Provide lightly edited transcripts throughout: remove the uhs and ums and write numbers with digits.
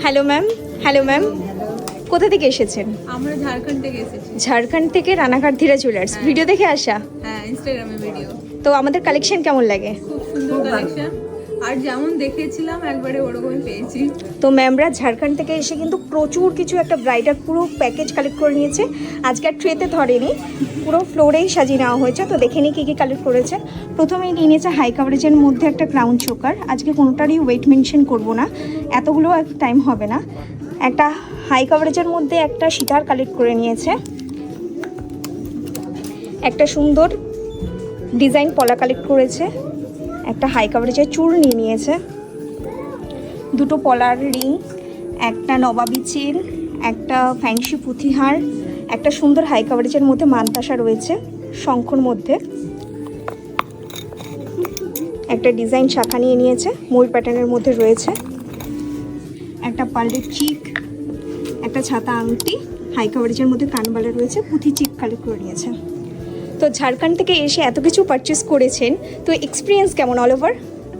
Hello ma'am. Hello ma'am, কোথা থেকে এসেছেন? আমরা ঝাড়খণ্ড থেকে এসেছি। ঝাড়খণ্ড থেকে রানাঘাট ধীরা জুয়েলার্স। ভিডিও দেখে আসা? হ্যাঁ, ইনস্টাগ্রামে ভিডিও। তো আমাদের কালেকশন কেমন লাগে? খুব সুন্দর কালেকশন, আর যেমন দেখেছিলাম একবারে ওরকমই পেয়েছি। তো ম্যামরা ঝাড়খণ্ড থেকে এসে কিন্তু প্রচুর কিছু একটা ব্রাইডাল পুরো প্যাকেজ কালেক্ট করে নিয়েছে। আজকে আর ট্রেতে ধরেনি, পুরো ফ্লোরেই সাজিয়ে নেওয়া হয়েছে। তো দেখে নিই কী কী কালেক্ট করেছে। প্রথমেই নিয়ে নিয়েছে হাই কাভারেজের মধ্যে একটা ক্রাউন চোকার। আজকে কোনোটারই ওয়েট মেনশন করবো না, এতগুলো টাইম হবে না। একটা হাই কাভারেজের মধ্যে একটা সীতার কালেক্ট করে নিয়েছে। একটা সুন্দর ডিজাইন পলা কালেক্ট করেছে। একটা হাই কাভারেজের চূড় নিয়ে নিয়েছে। দুটো পলার রিং, একটা নবাবি চেন, একটা ফ্যান্সি পুঁথিহার, একটা সুন্দর হাই কাভারেজের মধ্যে মানতাসা রয়েছে শঙ্খর মধ্যে। একটা ডিজাইন শাখা নিয়ে নিয়েছে, ময়ূর প্যাটার্নের মধ্যে রয়েছে। একটা পার্লের চিক, একটা ছাতা আংটি, হাই কাভারেজের মধ্যে কানবালা রয়েছে, পুঁথি চিক কালেক্ট করে নিয়েছে। তো ঝাড়খণ্ড থেকে এসে এত কিছু পারচেস করেছেন, তো এক্সপিরিয়েন্স কেমন অল ওভার?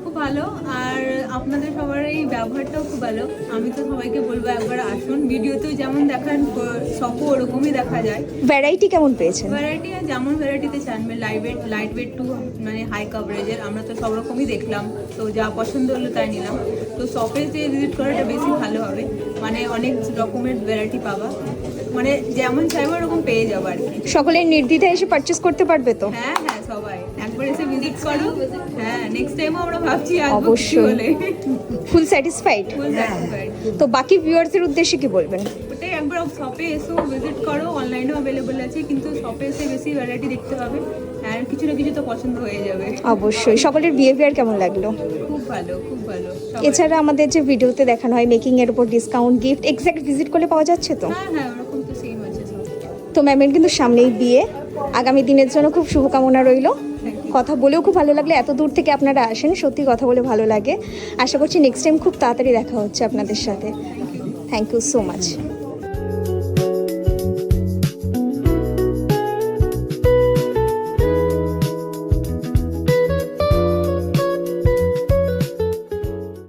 খুব ভালো, আর আপনাদের সবার এই ব্যবহারটাও খুব ভালো। আমি তো সবাইকে বলবো একবার আসুন। ভিডিওতেও যেমন দেখান শপও ওরকমই দেখা যায়। ভ্যারাইটি কেমন পেয়েছেন? ভ্যারাইটি যেমন ভ্যারাইটিতে চান, লাইট ওয়েট টু মানে হাই কাভারেজের, আমরা তো সব রকমই দেখলাম। তো যা পছন্দ হলো তাই নিলাম। তো শপে যে ভিজিট করাটা বেশি ভালো হবে, মানে অনেক রকমের ভ্যারাইটি পাবা, মানে যেমন চাইবো ওরকম পেয়ে যাবো আর কি। সকলের নির্দ্বিধায় এসে পারচেস করতে পারবে তো? হ্যাঁ হ্যাঁ, সবাই একবার এসে ভিজিট করো। হ্যাঁ, নেক্সট টাইমও আমরা ভাবছি আসবো। অবশ্যই। ফুল স্যাটিসফাইড? ফুল স্যাটিসফাইড। তো বাকি ভিউয়ার্সদের উদ্দেশ্যে কি বলবেন? ওটাই, একবার শপে এসো, ভিজিট করো। অনলাইনেও অ্যাভেলেবল আছে, কিন্তু শপে এসে বেশি ভ্যারাইটি দেখতে হবে, আর কিছু না কিছু তো পছন্দ হয়ে যাবে। অবশ্যই। সকলের বিহেভিয়ার কেমন লাগলো? খুব ভালো, খুব ভালো। এছাড়া আমাদের যে ভিডিওতে দেখানো হয় মেকিং এর উপর ডিসকাউন্ট, গিফট, এক্স্যাক্ট ভিজিট করলে পাওয়া যাচ্ছে তো? হ্যাঁ হ্যাঁ, ওরকম তো সেম আছে সব। তো ম্যামের কিন্তু সামনেই বিয়ে, আগামী দিনের জন্য খুব শুভকামনা রইল। কথা বলেও খুব ভালো লাগলো, এত দূর থেকে আপনারা আসেন, সত্যি কথা বলে ভালো লাগে। আশা করছি নেক্সট টাইম খুব তাড়াতাড়ি দেখা হচ্ছে আপনাদের সাথে। Thank you so much.